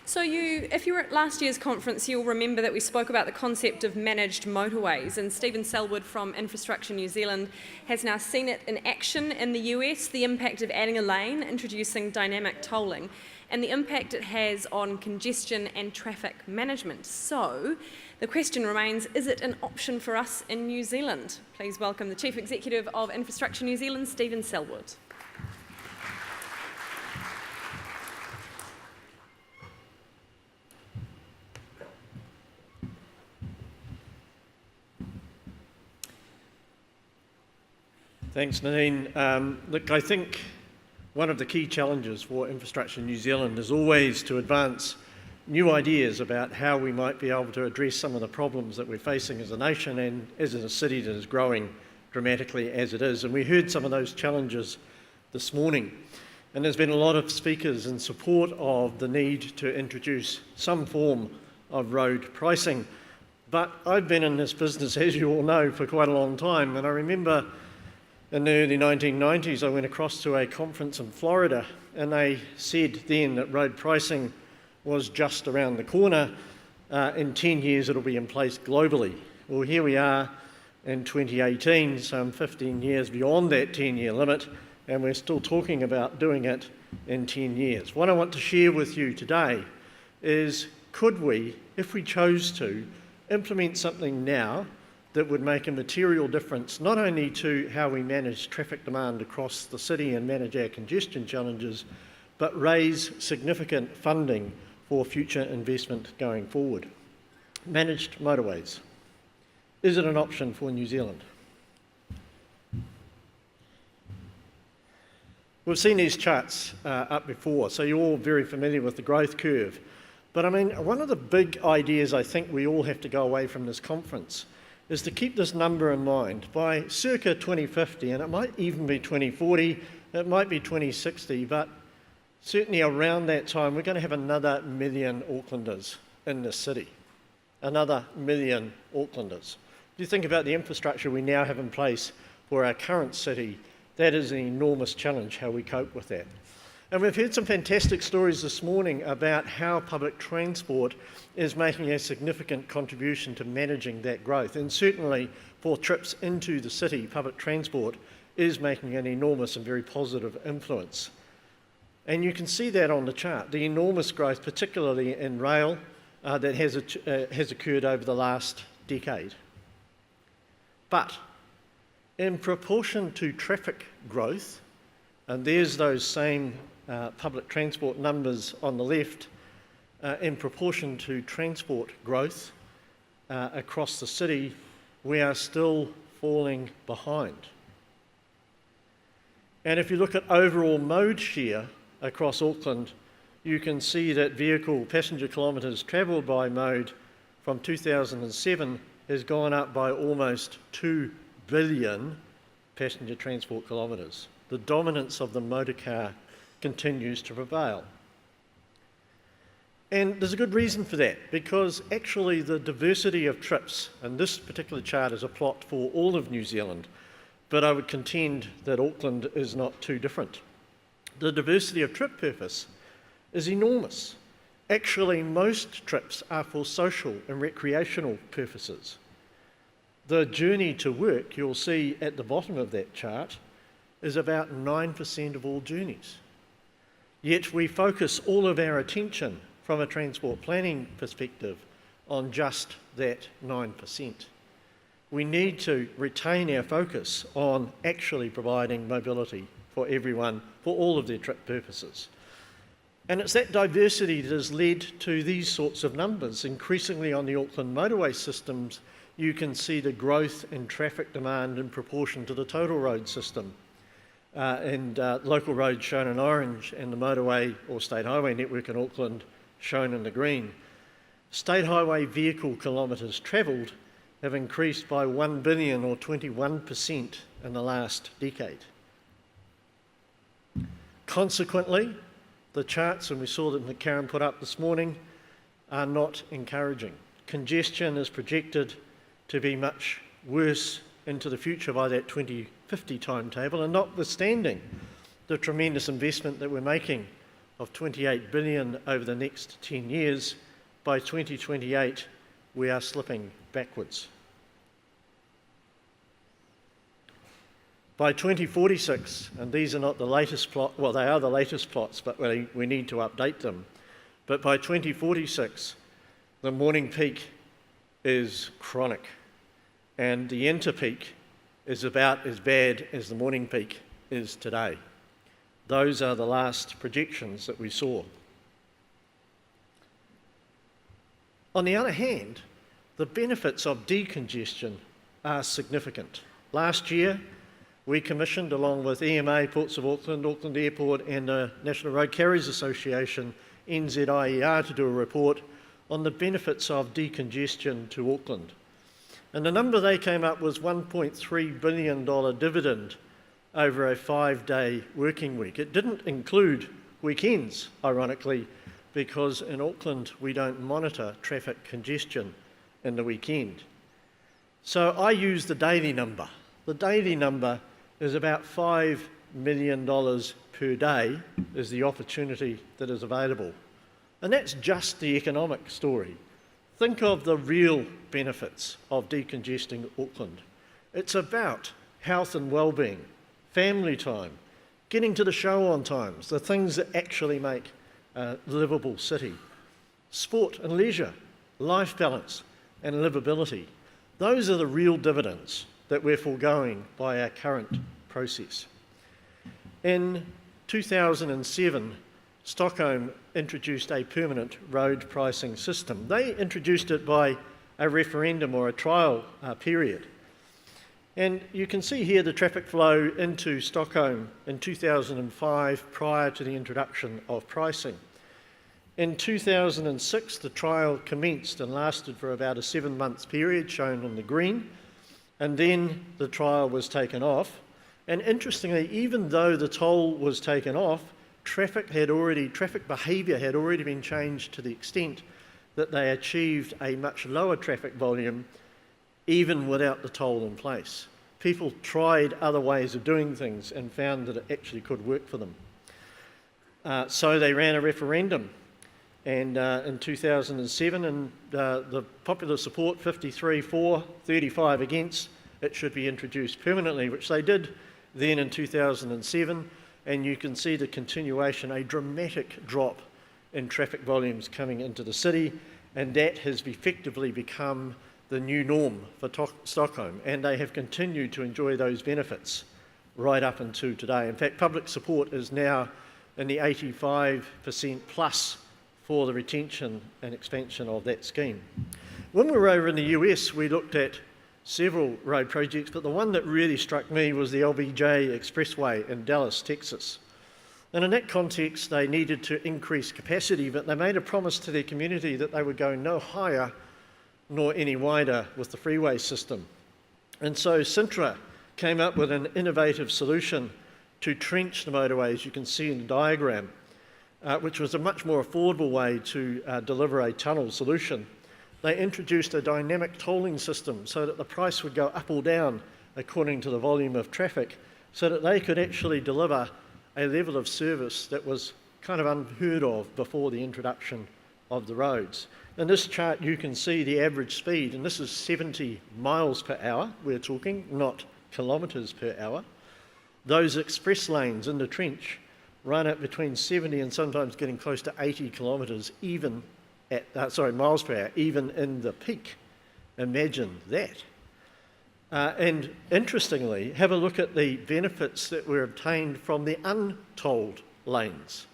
So if you were at last year's conference, you'll remember that we spoke about the concept of managed motorways, and Stephen Selwood from Infrastructure New Zealand has now seen it in action in the US, the impact of adding a lane, introducing dynamic tolling, and the impact it has on congestion and traffic management. So the question remains, is it an option for us in New Zealand? Please welcome the Chief Executive of Infrastructure New Zealand, Stephen Selwood. Thanks, Nadine. Look, I think one of the key challenges for Infrastructure New Zealand is always to advance new ideas about how we might be able to address some of the problems that we're facing as a nation and as a city that is growing dramatically as it is. And we heard some of those challenges this morning. And there's been a lot of speakers in support of the need to introduce some form of road pricing. But I've been in this business, as you all know, for quite a long time. And I remember in the early 1990s, I went across to a conference in Florida, and they said then that road pricing was just around the corner. In 10 years, it'll be in place globally. Well, here we are in 2018, some 15 years beyond that 10-year limit, and we're still talking about doing it in 10 years. What I want to share with you today is, could we, if we chose to, implement something now that would make a material difference, not only to how we manage traffic demand across the city and manage our congestion challenges, but raise significant funding for future investment going forward. Managed motorways. Is it an option for New Zealand? We've seen these charts up before, so you're all very familiar with the growth curve. But I mean, one of the big ideas I think we all have to go away from this conference is to keep this number in mind. By circa 2050, and it might even be 2040, it might be 2060, but certainly around that time, we're going to have another 1 million Aucklanders in this city. Another 1 million Aucklanders. If you think about the infrastructure we now have in place for our current city, that is an enormous challenge, how we cope with that. And we've heard some fantastic stories this morning about how public transport is making a significant contribution to managing that growth. And certainly for trips into the city, public transport is making an enormous and very positive influence. And you can see that on the chart, the enormous growth, particularly in rail, that has occurred over the last decade. But in proportion to traffic growth, and there's those same public transport numbers on the left, in proportion to transport growth across the city, we are still falling behind. And if you look at overall mode share across Auckland, you can see that vehicle passenger kilometres travelled by mode from 2007 has gone up by almost 2 billion passenger transport kilometres. The dominance of the motor car continues to prevail. And there's a good reason for that, because actually the diversity of trips, and this particular chart is a plot for all of New Zealand, but I would contend that Auckland is not too different. The diversity of trip purpose is enormous. Actually, most trips are for social and recreational purposes. The journey to work, you'll see at the bottom of that chart, is about 9% of all journeys. Yet we focus all of our attention from a transport planning perspective on just that 9%. We need to retain our focus on actually providing mobility for everyone, for all of their trip purposes. And it's that diversity that has led to these sorts of numbers. Increasingly on the Auckland Motorway systems, you can see the growth in traffic demand in proportion to the total road system. And local roads shown in orange, and the motorway or state highway network in Auckland shown in the green. State highway vehicle kilometres travelled have increased by 1 billion or 21% in the last decade. Consequently, the charts, and we saw them that Karen put up this morning, are not encouraging. Congestion is projected to be much worse into the future by that 2050 timetable, and notwithstanding the tremendous investment that we're making of 28 billion over the next 10 years. By 2028, we are slipping backwards. By 2046, and these are not the latest plot, well, they are the latest plots, but we need to update them. But by 2046, the morning peak is chronic, and the inter-peak is about as bad as the morning peak is today. Those are the last projections that we saw. On the other hand, the benefits of decongestion are significant. Last year, we commissioned, along with EMA, Ports of Auckland, Auckland Airport and the National Road Carriers Association, NZIER, to do a report on the benefits of decongestion to Auckland. And the number they came up was $1.3 billion dividend over a 5-day working week. It didn't include weekends, ironically, because in Auckland we don't monitor traffic congestion in the weekend. So I use the daily number. The daily number is about $5 million per day is the opportunity that is available. And that's just the economic story. Think of the real benefits of decongesting Auckland. It's about health and well-being, family time, getting to the show on times, the things that actually make a livable city. Sport and leisure, life balance and livability. Those are the real dividends that we're foregoing by our current process. In 2007, Stockholm introduced a permanent road pricing system. They introduced it by a referendum or a trial period. And you can see here the traffic flow into Stockholm in 2005 prior to the introduction of pricing. In 2006, the trial commenced and lasted for about a 7-month period, shown in the green, and then the trial was taken off. And interestingly, even though the toll was taken off, traffic behaviour had already been changed to the extent that they achieved a much lower traffic volume even without the toll in place. People tried other ways of doing things and found that it actually could work for them. So they ran a referendum, and in 2007, and the popular support, 53 for, 35 against, it should be introduced permanently, which they did then in 2007, and you can see the continuation, a dramatic drop in traffic volumes coming into the city, and that has effectively become the new norm for Stockholm, and they have continued to enjoy those benefits right up until today. In fact, public support is now in the 85% plus for the retention and expansion of that scheme. When we were over in the US, we looked at several road projects, but the one that really struck me was the LBJ Expressway in Dallas, Texas. And in that context, they needed to increase capacity, but they made a promise to their community that they would go no higher nor any wider with the freeway system. And so Sintra came up with an innovative solution to trench the motorways, you can see in the diagram, which was a much more affordable way to deliver a tunnel solution. They introduced a dynamic tolling system so that the price would go up or down according to the volume of traffic, so that they could actually deliver a level of service that was kind of unheard of before the introduction of the roads. In this chart you can see the average speed, and this is 70 miles per hour we're talking, not kilometres per hour. Those express lanes in the trench run at between 70 and sometimes getting close to 80 kilometres even at, miles per hour, even in the peak. Imagine that. And interestingly, have a look at the benefits that were obtained from the untolled lanes.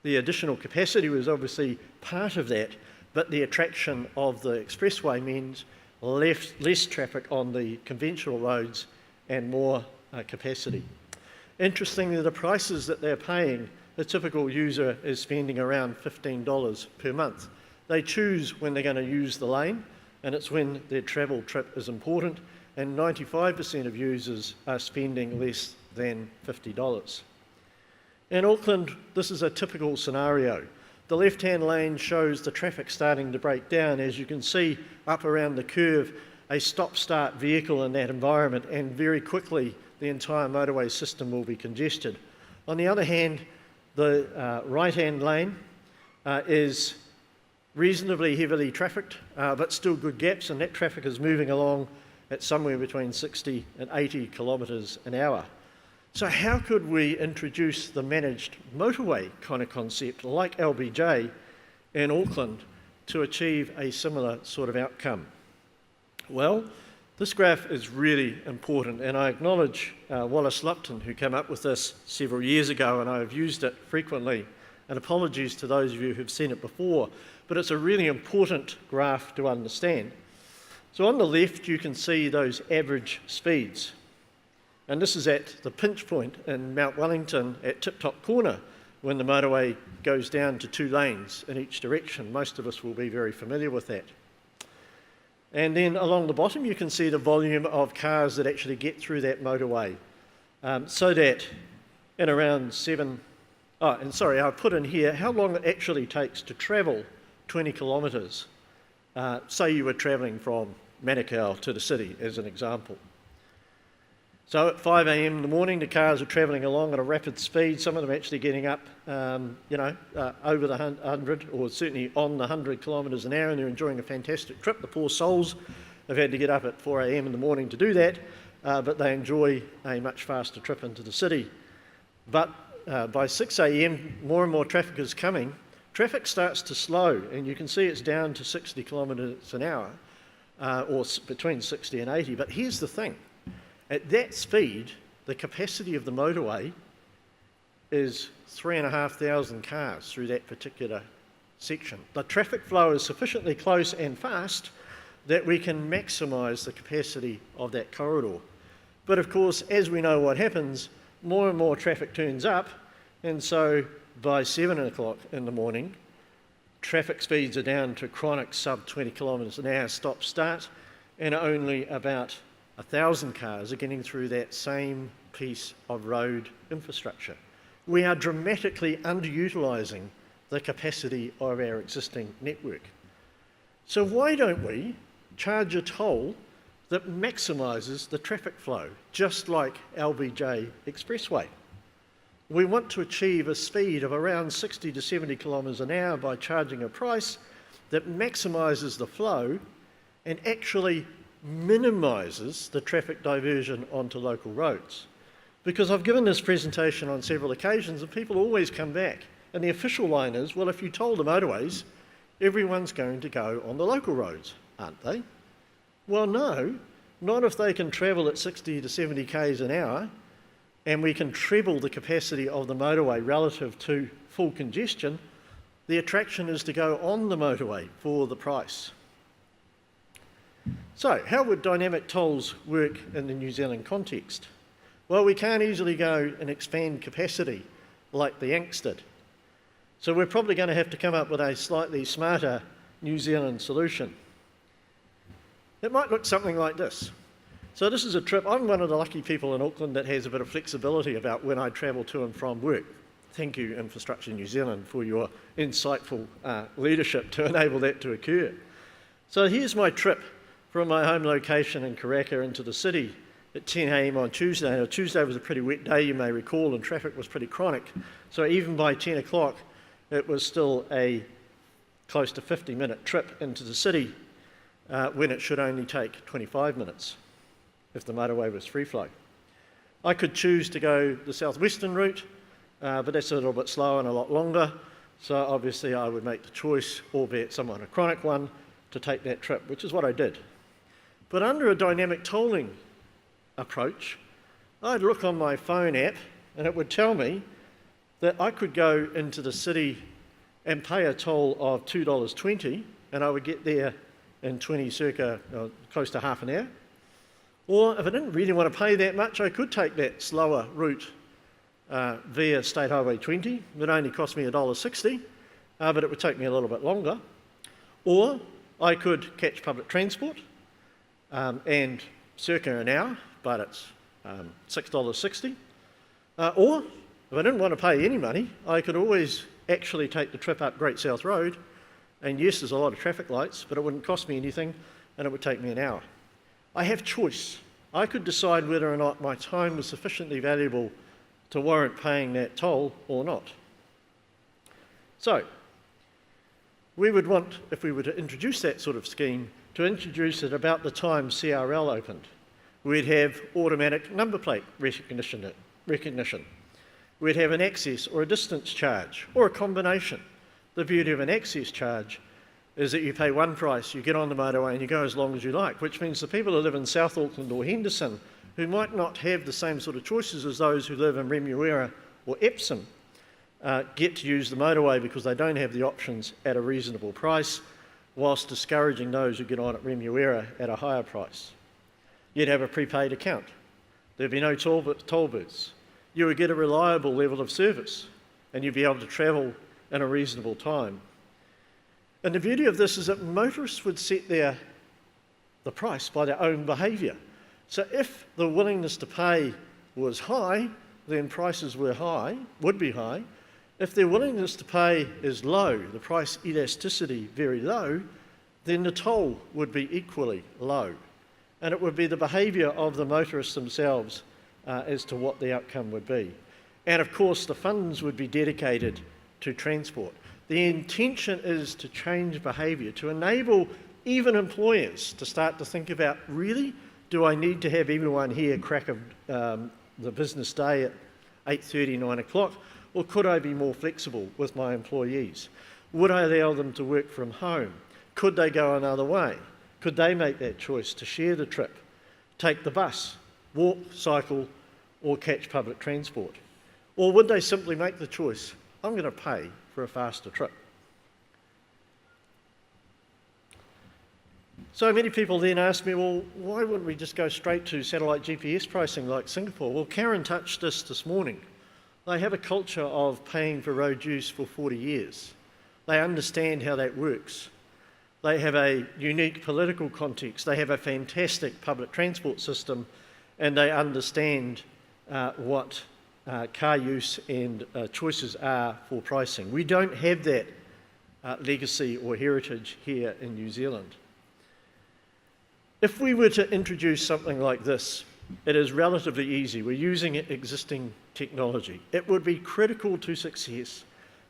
The additional capacity was obviously part of that, but the attraction of the expressway means less traffic on the conventional roads and more capacity. Interestingly, the prices that they're paying, the typical user is spending around $15 per month. They choose when they're going to use the lane, and it's when their travel trip is important, and 95% of users are spending less than $50. In Auckland, this is a typical scenario. The left-hand lane shows the traffic starting to break down. As you can see up around the curve, a stop-start vehicle in that environment, and very quickly the entire motorway system will be congested. On the other hand, The right-hand lane is reasonably heavily trafficked, but still good gaps, and that traffic is moving along at somewhere between 60 and 80 kilometres an hour. So how could we introduce the managed motorway kind of concept like LBJ in Auckland to achieve a similar sort of outcome? Well, this graph is really important, and I acknowledge Wallace Lupton, who came up with this several years ago, and I have used it frequently, and apologies to those of you who've seen it before, but it's a really important graph to understand. So on the left, you can see those average speeds. And this is at the pinch point in Mount Wellington at Tip Top Corner, when the motorway goes down to 2 lanes in each direction. Most of us will be very familiar with that. And then along the bottom, you can see the volume of cars that actually get through that motorway. So that in around I've put in here how long it actually takes to travel 20 kilometres. Say you were travelling from Manukau to the city, as an example. So at 5 a.m. in the morning, the cars are travelling along at a rapid speed, some of them actually getting up, over the 100, or certainly on the 100 kilometres an hour, and they're enjoying a fantastic trip. The poor souls have had to get up at 4 a.m. in the morning to do that, but they enjoy a much faster trip into the city. But by 6 a.m, more and more traffic is coming. Traffic starts to slow, and you can see it's down to 60 kilometres an hour, or between 60 and 80. But here's the thing. At that speed, the capacity of the motorway is 3,500 cars through that particular section. The traffic flow is sufficiently close and fast that we can maximise the capacity of that corridor. But of course, as we know what happens, more and more traffic turns up, and so by 7 o'clock in the morning, traffic speeds are down to chronic sub 20 kilometres an hour stop-start, and only about 1,000 cars are getting through that same piece of road infrastructure. We are dramatically underutilising the capacity of our existing network. So why don't we charge a toll that maximises the traffic flow, just like LBJ Expressway? We want to achieve a speed of around 60 to 70 kilometres an hour by charging a price that maximises the flow and actually minimises the traffic diversion onto local roads. Because I've given this presentation on several occasions and people always come back, and the official line is, well, if you toll the motorways, everyone's going to go on the local roads, aren't they? Well, no, not if they can travel at 60 to 70 k's an hour, and we can treble the capacity of the motorway relative to full congestion. The attraction is to go on the motorway for the price. So, how would dynamic tolls work in the New Zealand context? Well, we can't easily go and expand capacity like the Yanks did. So we're probably going to have to come up with a slightly smarter New Zealand solution. It might look something like this. So this is a trip. I'm one of the lucky people in Auckland that has a bit of flexibility about when I travel to and from work. Thank you, Infrastructure New Zealand, for your insightful leadership to enable that to occur. So here's my trip from my home location in Karaka into the city at 10 a.m. on Tuesday. Now, Tuesday was a pretty wet day, you may recall, and traffic was pretty chronic. So even by 10 o'clock, it was still a close to 50-minute trip into the city when it should only take 25 minutes if the motorway was free flow. I could choose to go the southwestern route, but that's a little bit slower and a lot longer. So obviously I would make the choice, albeit somewhat a chronic one, to take that trip, which is what I did. But under a dynamic tolling approach, I'd look on my phone app and it would tell me that I could go into the city and pay a toll of $2.20 and I would get there in close to half an hour. Or if I didn't really want to pay that much, I could take that slower route via State Highway 20. It would only cost me $1.60, but it would take me a little bit longer. Or I could catch public transport and circa an hour, but it's $6.60. Or if I didn't want to pay any money, I could always actually take the trip up Great South Road, and yes, there's a lot of traffic lights, but it wouldn't cost me anything, and it would take me an hour. I have choice. I could decide whether or not my time was sufficiently valuable to warrant paying that toll or not. So, we would want, if we were to introduce that sort of scheme, to introduce it about the time CRL opened. We'd have automatic number plate recognition. We'd have an access or a distance charge, or a combination. The beauty of an access charge is that you pay one price, you get on the motorway and you go as long as you like, which means the people who live in South Auckland or Henderson, who might not have the same sort of choices as those who live in Remuera or Epsom, get to use the motorway because they don't have the options at a reasonable price, whilst discouraging those who get on at Remuera at a higher price. You'd have a prepaid account. There'd be no toll booths. You would get a reliable level of service, and you'd be able to travel in a reasonable time. And the beauty of this is that motorists would set the price by their own behaviour. So if the willingness to pay was high, then prices would be high. If their willingness to pay is low, the price elasticity very low, then the toll would be equally low. And it would be the behaviour of the motorists themselves as to what the outcome would be. And of course, the funds would be dedicated to transport. The intention is to change behaviour, to enable even employers to start to think about, really, do I need to have everyone here crack of the business day at 8:30, 9 o'clock, or could I be more flexible with my employees? Would I allow them to work from home? Could they go another way? Could they make that choice to share the trip, take the bus, walk, cycle, or catch public transport? Or would they simply make the choice, I'm going to pay for a faster trip? So many people then ask me, well, why wouldn't we just go straight to satellite GPS pricing like Singapore? Well, Karen touched this morning. They have a culture of paying for road use for 40 years. They understand how that works. They have a unique political context. They have a fantastic public transport system, and they understand what car use and choices are for pricing. We don't have that legacy or heritage here in New Zealand. If we were to introduce something like this, it is relatively easy. We're using existing technology. It would be critical to success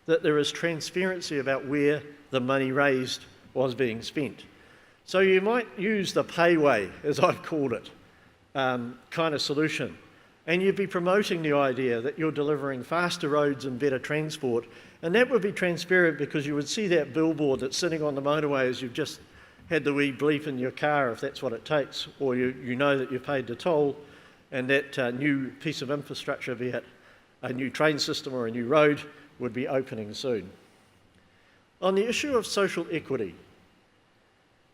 that there is transparency about where the money raised was being spent. So you might use the payway, as I've called it, kind of solution, and you'd be promoting the idea that you're delivering faster roads and better transport, and that would be transparent because you would see that billboard that's sitting on the motorway as you've just had the wee bleep in your car, if that's what it takes, or you know that you've paid the toll, and that new piece of infrastructure, be it a new train system or a new road, would be opening soon. On the issue of social equity,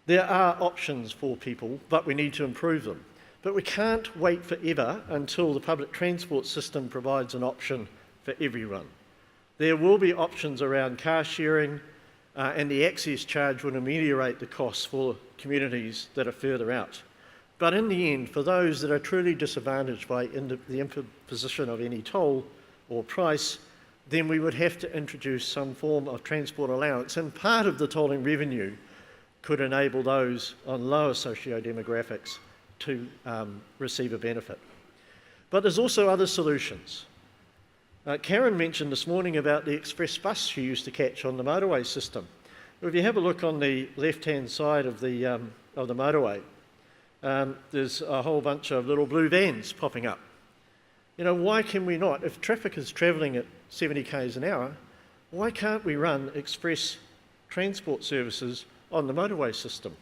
there are options for people, but we need to improve them. But we can't wait forever until the public transport system provides an option for everyone. There will be options around car sharing, and the access charge would ameliorate the costs for communities that are further out. But in the end, for those that are truly disadvantaged by the imposition of any toll or price, then we would have to introduce some form of transport allowance, and part of the tolling revenue could enable those on lower socio-demographics to receive a benefit. But there's also other solutions. Karen mentioned this morning about the express bus she used to catch on the motorway system. If you have a look on the left-hand side of the motorway, there's a whole bunch of little blue vans popping up. You know, why can we not? If traffic is travelling at 70 k's an hour, why can't we run express transport services on the motorway system?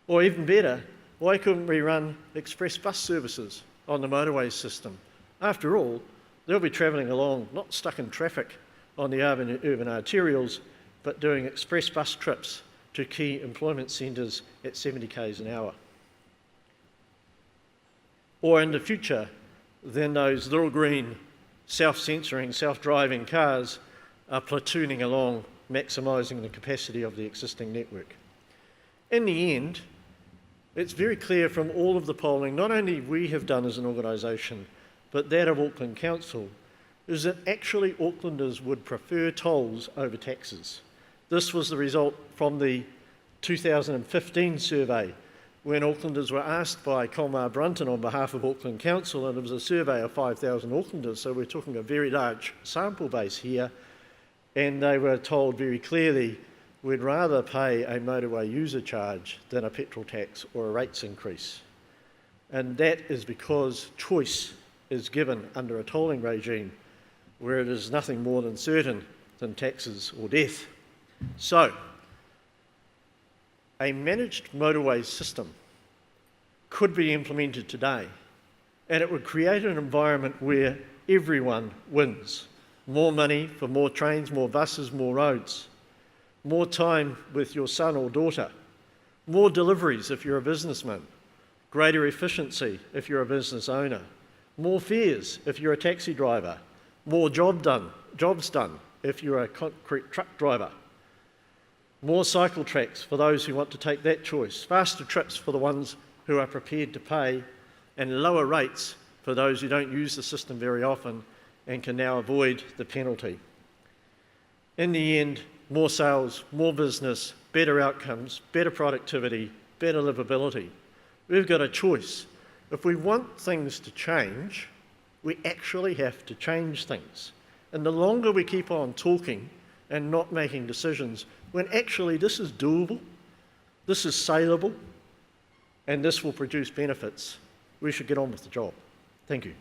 Or even better, why couldn't we run express bus services on the motorway system? After all, they'll be travelling along, not stuck in traffic on the urban arterials, but doing express bus trips to key employment centres at 70 k's an hour. Or in the future, then those little green self-censoring, self-driving cars are platooning along, maximising the capacity of the existing network. In the end, it's very clear from all of the polling, not only we have done as an organisation, but that of Auckland Council, is that actually Aucklanders would prefer tolls over taxes. This was the result from the 2015 survey, when Aucklanders were asked by Colmar Brunton on behalf of Auckland Council, and it was a survey of 5,000 Aucklanders, so we're talking a very large sample base here, and they were told very clearly, we'd rather pay a motorway user charge than a petrol tax or a rates increase. And that is because choice is given under a tolling regime where it is nothing more than certain than taxes or death. So, a managed motorway system could be implemented today, and it would create an environment where everyone wins. More money for more trains, more buses, more roads, more time with your son or daughter, more deliveries if you're a businessman, greater efficiency if you're a business owner, more fares if you're a taxi driver, more jobs done if you're a concrete truck driver, more cycle tracks for those who want to take that choice, faster trips for the ones who are prepared to pay, and lower rates for those who don't use the system very often and can now avoid the penalty. In the end, more sales, more business, better outcomes, better productivity, better livability. We've got a choice. If we want things to change, we actually have to change things. And the longer we keep on talking and not making decisions, when actually this is doable, this is saleable, and this will produce benefits, we should get on with the job. Thank you.